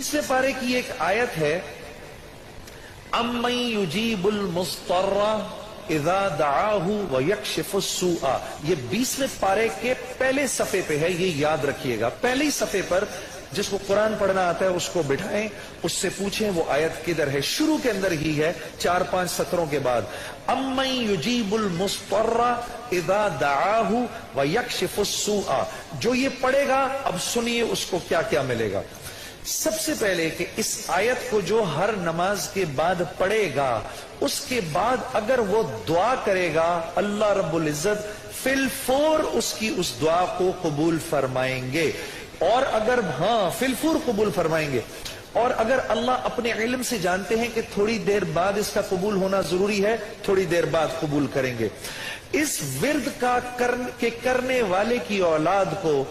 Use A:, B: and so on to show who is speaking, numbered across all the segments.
A: तीसरे पारे की एक आयत है, अम्मन युजीबुल मुस्तर्रा इज़ा दआहु व यक्शिफुस सूआ। ये 20वें पारे के पहले सफ़े पे है, ये याद रखिएगा। पहले ही सफ़े पर जिसको कुरान पढ़ना आता है उसको बिठाएं, उससे पूछें वो आयत किधर है। शुरू के अंदर ही है, 4-5 सत्रों के बाद। अम्मन युजीबुल मुस्तर्रा इज़ा दआहु व यक्शिफुस सूआ। जो ये पढ़ेगा, अब सुनिए उसको क्या क्या मिलेगा। सबसे पहले कि इस आयत को जो हर नमाज के बाद पढ़ेगा, उसके बाद अगर वो दुआ करेगा, अल्लाह रब्बुल इज्जत फिलफोर उसकी उस दुआ को कबूल फरमाएंगे। और अगर फिलफोर कबूल फरमाएंगे। और अगर अल्लाह अपने इल्म से जानते हैं कि थोड़ी देर बाद इसका कबूल होना जरूरी है, थोड़ी देर बाद कबूल करेंगे। इस विर्द का करने वाले की औलाद को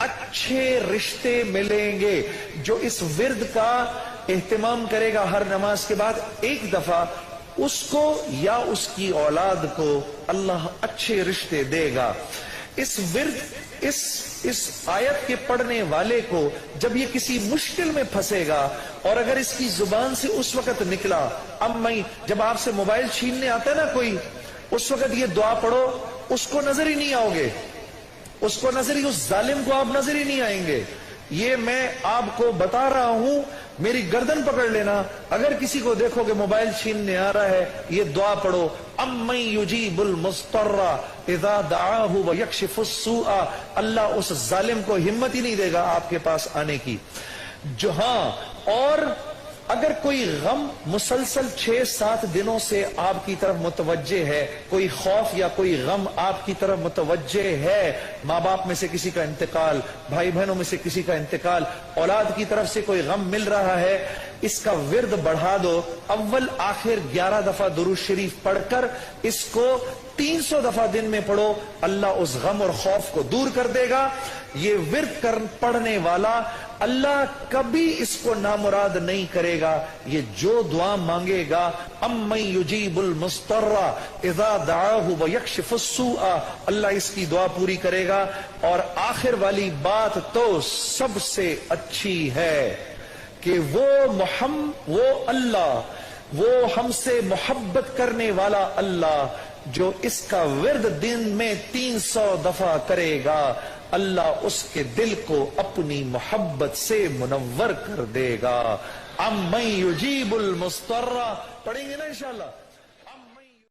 A: अच्छे रिश्ते मिलेंगे। जो इस विर्द का एहतमाम करेगा हर नमाज के बाद एक दफा, उसको या उसकी औलाद को अल्लाह अच्छे रिश्ते देगा। इस विर्द इस आयत के पढ़ने वाले को जब ये किसी मुश्किल में फंसेगा, और अगर इसकी जुबान से उस वक्त निकला, जब आपसे मोबाइल छीनने आता है ना कोई, उस वक्त ये दुआ पढ़ो, उसको नजर ही नहीं आओगे, उसको नजर ही, उस जालिम को आप नजर ही नहीं आएंगे। ये मैं आपको बता रहा हूं, मेरी गर्दन पकड़ लेना। अगर किसी को देखोगे मोबाइल छीनने आ रहा है, ये दुआ पढ़ो, अम्मन युजीबुल मुस्तर्रा इज़ा दआहु व यक्शिफुस सूआ। अल्लाह उस जालिम को हिम्मत ही नहीं देगा आपके पास आने की। और अगर कोई गम मुसलसल 6-7 दिनों से आपकी तरफ मुतवज्जे है, कोई खौफ या कोई गम आपकी तरफ मुतवज्जे है, माँ बाप में से किसी का इंतकाल, भाई बहनों में से किसी का इंतकाल, औलाद की तरफ से कोई गम मिल रहा है, इसका विर्द बढ़ा दो। अव्वल आखिर 11 दफा दुरूद शरीफ पढ़कर इसको 300 दफा दिन में पढ़ो, अल्लाह उस गम और खौफ को दूर कर देगा। ये विर्द पढ़ने वाला अल्लाह कभी इसको नामुराद नहीं करेगा। ये जो दुआ मांगेगा, अम्मन युजीबुल मुस्तर्रा इज़ा दआहु व यक्शिफुस सूआ, अल्लाह इसकी दुआ पूरी करेगा। और आखिर वाली बात तो सबसे अच्छी है कि वो अल्लाह, वो हमसे मोहब्बत करने वाला अल्लाह, जो इसका विर्द दिन में 300 दफा करेगा, अल्लाह उसके दिल को अपनी मोहब्बत से मुनव्वर कर देगा। अम्मन युजीबुल मुस्तर्रा पढ़ेंगे ना इंशाअल्लाह।